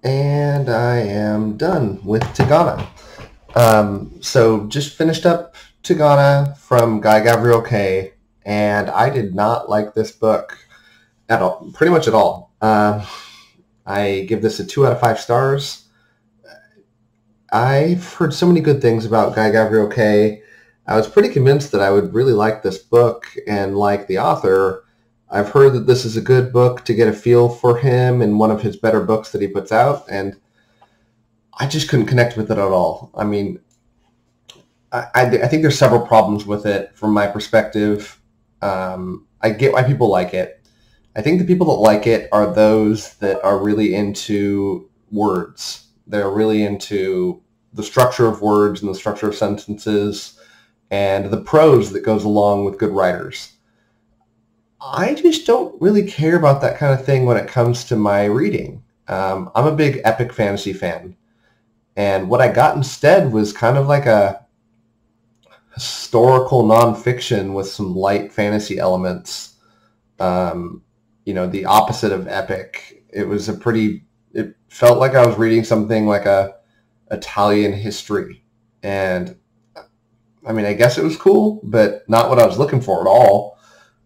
And I am done with Tigana. So just finished up Tigana from Guy Gavriel Kay, and I did not like this book at all, pretty much at all. I give this a 2 out of 5 stars. I've heard so many good things about Guy Gavriel Kay. I was pretty convinced that I would really like this book and like the author. I've heard that this is a good book to get a feel for him and one of his better books that he puts out, and I just couldn't connect with it at all. I mean, I think there's several problems with it from my perspective. I get why people like it. I think the people that like it are those that are really into words. They're really into the structure of words and the structure of sentences and the prose that goes along with good writers. I just don't really care about that kind of thing when it comes to my reading. I'm a big epic fantasy fan. And what I got instead was kind of like a historical nonfiction with some light fantasy elements. The opposite of epic. It felt like I was reading something like a Italian history. And I mean, I guess it was cool, but not what I was looking for at all.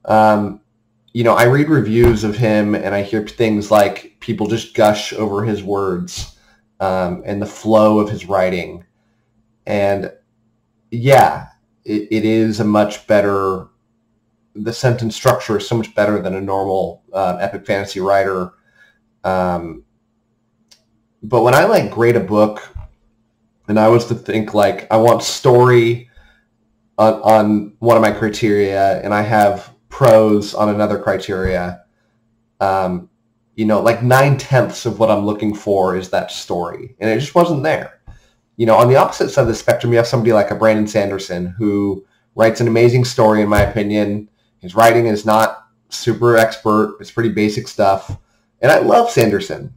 I read reviews of him and I hear things like people just gush over his words and the flow of his writing. And yeah, it is a much better, the sentence structure is so much better than a normal epic fantasy writer. But when I grade a book and I was to think I want story on one of my criteria and I have prose on another criteria, 9/10 of what I'm looking for is that story. And it just wasn't there. On the opposite side of the spectrum, you have somebody like a Brandon Sanderson who writes an amazing story, in my opinion. His writing is not super expert. It's pretty basic stuff. And I love Sanderson.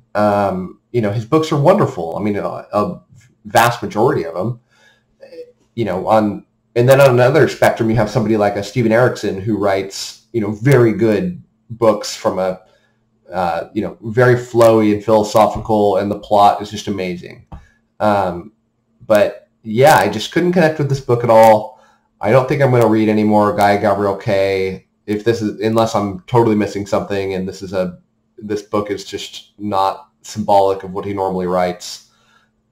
His books are wonderful. I mean, a vast majority of them. And then on another spectrum, you have somebody like a Steven Erikson who writes, very good books from a, very flowy and philosophical, and the plot is just amazing. But yeah, I just couldn't connect with this book at all. I don't think I'm going to read any more Guy Gavriel Kay unless I'm totally missing something, and this book is just not symbolic of what he normally writes.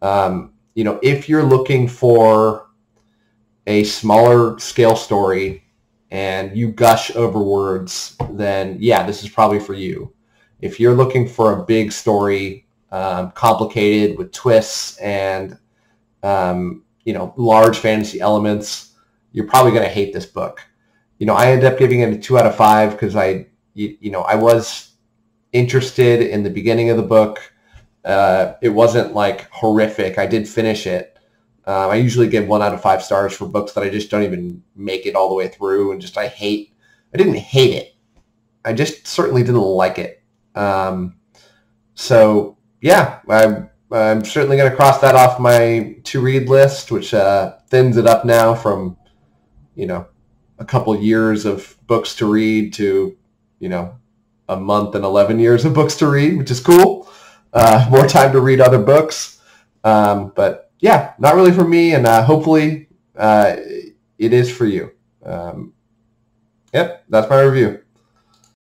If you're looking for a smaller scale story and you gush over words, then yeah, this is probably for you. If you're looking for a big story, complicated with twists and large fantasy elements, you're probably going to hate this book. I ended up giving it a 2 out of 5 because I was interested in the beginning of the book. It wasn't horrific. I did finish it. I usually give 1 out of 5 stars for books that I just don't even make it all the way through, and I didn't hate it. I just certainly didn't like it. So yeah, I'm certainly going to cross that off my to-read list, which thins it up now from, a couple years of books to read to, a month and 11 years of books to read, which is cool. More time to read other books. But yeah, not really for me, and hopefully it is for you. Yep, that's my review.